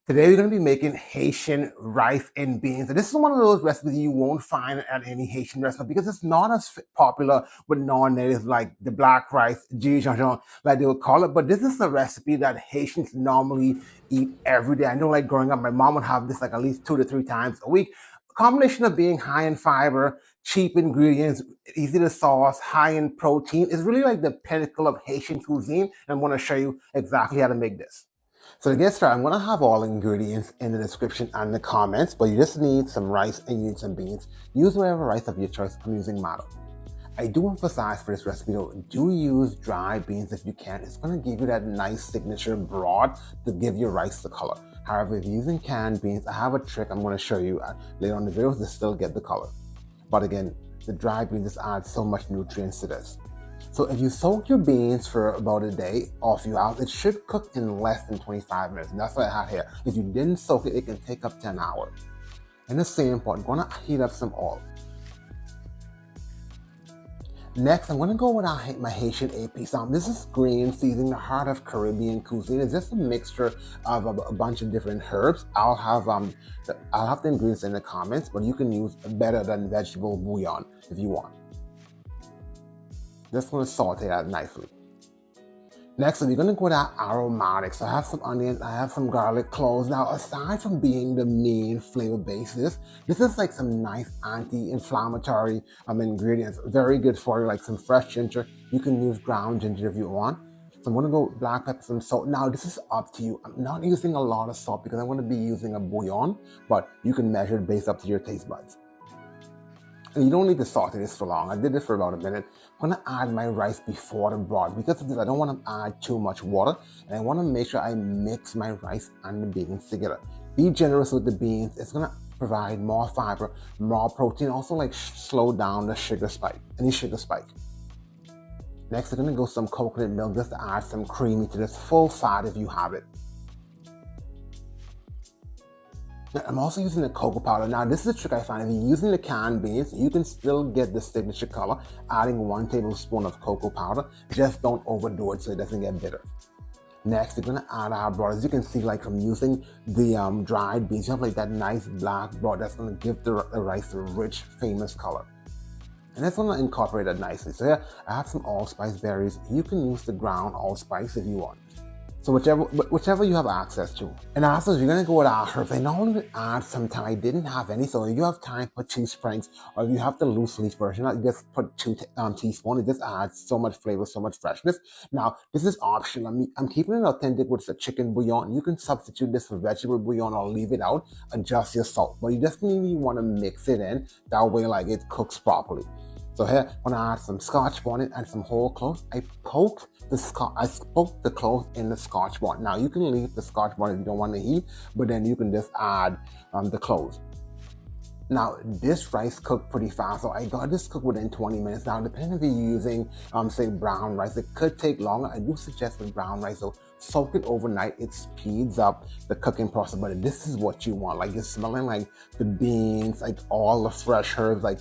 Today we're going to be making Haitian rice and beans. And this is one of those recipes you won't find at any Haitian restaurant because it's not as popular with non-natives like the black rice, Diri Kole, like they would call it. But this is a recipe that Haitians normally eat every day. I know like growing up, my mom would have this like at least 2 to 3 times a week. A combination of being high in fiber, cheap ingredients, easy to sauce, high in protein is really like the pinnacle of Haitian cuisine. And I'm going to show you exactly how to make this. So to get started, I'm going to have all ingredients in the description and the comments, but you just need some rice and you need some beans. Use whatever rice of your choice. I'm using Matta. I do emphasize for this recipe though, do use dry beans if you can. It's going to give you that nice signature broth to give your rice the color. However, if you're using canned beans, I have a trick I'm going to show you later on in the video to still get the color. But again, the dry beans just add so much nutrients to this. So if you soak your beans for about a day or a few hours, it should cook in less than 25 minutes. And that's what I have here. If you didn't soak it, it can take up to an hour. In the same pot, I'm going to heat up some oil. Next, I'm going to go with my Haitian AP. This is green seasoning, the heart of Caribbean cuisine. It's just a mixture of a bunch of different herbs. I'll have the ingredients in the comments, but you can use better than vegetable bouillon if you want. Just going to saute that nicely. Next, we're going to go with our aromatics. So I have some onions, I have some garlic cloves. Now, aside from being the main flavor basis, this is like some nice anti-inflammatory ingredients. Very good for you, like some fresh ginger. You can use ground ginger if you want. So I'm going to go black pepper, some salt. Now, this is up to you. I'm not using a lot of salt because I'm going to be using a bouillon, but you can measure it based up to your taste buds. And you don't need to saute this for long. I did this for about a minute. I'm going to add my rice before the broth. Because of this, I don't want to add too much water. And I want to make sure I mix my rice and the beans together. Be generous with the beans. It's going to provide more fiber, more protein. Also like slow down the sugar spike, any sugar spike. Next, I'm going to go some coconut milk just to add some creamy to this. Full fat if you have it. I'm also using the cocoa powder. Now, this is a trick I find. If you're using the canned beans, you can still get the signature color, adding 1 tablespoon of cocoa powder. Just don't overdo it so it doesn't get bitter. Next, we're gonna add our broth. As you can see, like from using the dried beans, you have like that nice black broth that's gonna give the rice a rich, famous color. And that's gonna incorporate that nicely. So here, I have some allspice berries. You can use the ground allspice if you want. So whichever you have access to. And also, you're going to go with our herbs. I normally add some thyme. I didn't have any, so if you have thyme, put 2 sprigs. Or if you have the loose leaf version, just put 2 teaspoons. It just adds so much flavor, so much freshness. Now, this is optional. I'm keeping it authentic with the chicken bouillon. You can substitute this for vegetable bouillon or leave it out. Adjust your salt. But you definitely want to mix it in. That way, like, it cooks properly. So here, I'm gonna add some Scotch bonnet and some whole cloves. I poked the cloves in the Scotch bonnet. Now you can leave the Scotch bonnet if you don't want to heat, but then you can just add the cloves. Now this rice cooked pretty fast, so I got this cooked within 20 minutes. Now depending if you're using say brown rice, it could take longer. I do suggest with brown rice though, soak it overnight. It speeds up the cooking process, but this is what you want. Like it's smelling like the beans, like all the fresh herbs, like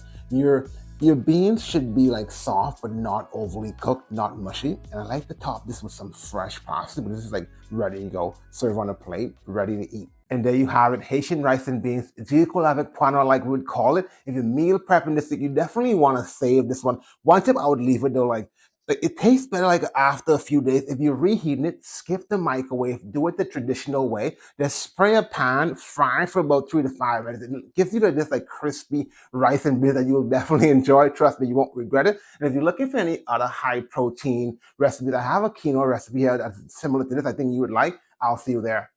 your beans should be like soft, but not overly cooked, not mushy. And I like to top this with some fresh parsley, but this is like ready to go. Serve on a plate, ready to eat. And there you have it, Haitian rice and beans, Diri Kole avec Pwa Noir, like we would call it. If you're meal prepping this, you definitely want to save this one. One tip I would leave it though, like it tastes better like after a few days. If you're reheating it, skip the microwave, do it the traditional way. Just spray a pan, fry for about 3 to 5 minutes. It gives you this like crispy rice and beans that you will definitely enjoy. Trust me, you won't regret it. And if you're looking for any other high protein recipes, I have a quinoa recipe here that's similar to this. I think you would like. I'll see you there.